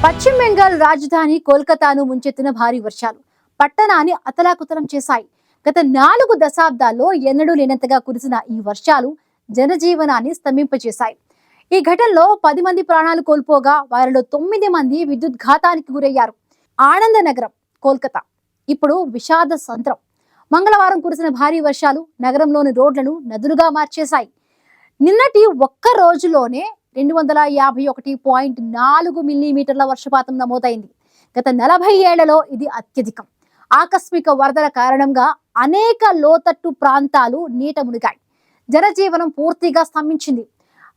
పశ్చిమ బెంగాల్ రాజధాని కోల్కతాను ముంచెత్తిన భారీ వర్షాలు పట్టణాన్ని అతలాకుతలం చేశాయి. గత 4 దశాబ్దాల్లో ఎన్నడూ లేనంతగా కురిసిన ఈ వర్షాలు జనజీవనాన్ని స్తంభింపజేశాయి. ఈ ఘటనలో 10 మంది ప్రాణాలు కోల్పోగా వారిలో 9 మంది విద్యుద్ఘాతానికి గురయ్యారు. ఆనంద నగరం కోల్కతా ఇప్పుడు విషాద సంద్రం. మంగళవారం కురిసిన భారీ వర్షాలు నగరంలోని రోడ్లను నదులుగా మార్చేశాయి. నిన్నటి ఒక్క రోజులోనే 251.4 మిల్లీమీటర్ల వర్షపాతం నమోదైంది. గత 40 ఏళ్లలో ఇది అత్యధికం. ఆకస్మిక వరదల కారణంగా అనేక లోతట్టు ప్రాంతాలు నీట మునిగాయి. జనజీవనం పూర్తిగా స్తంభించింది.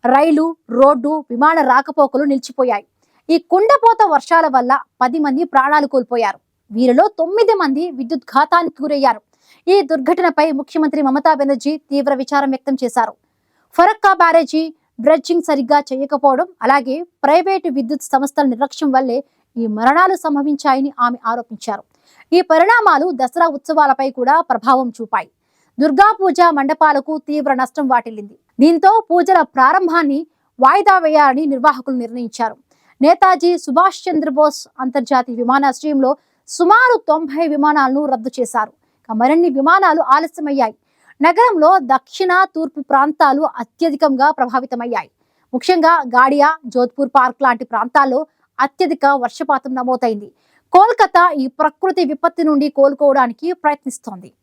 రైలు, రోడ్డు, విమాన రాకపోకలు నిలిచిపోయాయి. ఈ కుండపోత వర్షాల వల్ల 10 మంది ప్రాణాలు కోల్పోయారు. వీరిలో 9 మంది విద్యుద్ఘాతానికి గురయ్యారు. ఈ దుర్ఘటనపై ముఖ్యమంత్రి మమతా బెనర్జీ తీవ్ర విచారం వ్యక్తం చేశారు. ఫరక్కా బ్యారేజీ డ్రెడ్జింగ్ సరిగ్గా చేయకపోవడం, అలాగే ప్రైవేటు విద్యుత్ సంస్థల నిర్లక్ష్యం వల్లే ఈ మరణాలు సంభవించాయని ఆమె ఆరోపించారు. ఈ పరిణామాలు దసరా ఉత్సవాలపై కూడా ప్రభావం చూపాయి. దుర్గా పూజ మండపాలకు తీవ్ర నష్టం వాటిల్లింది. దీంతో పూజల ప్రారంభాన్ని వాయిదా వేయాలని నిర్వాహకులు నిర్ణయించారు. నేతాజీ సుభాష్ చంద్రబోస్ అంతర్జాతీయ విమానాశ్రయంలో సుమారు 90 విమానాలను రద్దు చేశారు. మరిన్ని విమానాలు ఆలస్యమయ్యాయి. నగరంలో దక్షిణ, తూర్పు ప్రాంతాలు అత్యధికంగా ప్రభావితమయ్యాయి. ముఖ్యంగా గాడియా, జోధ్పూర్ పార్క్ లాంటి ప్రాంతాల్లో అత్యధిక వర్షపాతం నమోదైంది. కోల్కతా ఈ ప్రకృతి విపత్తి నుండి కోలుకోవడానికి ప్రయత్నిస్తోంది.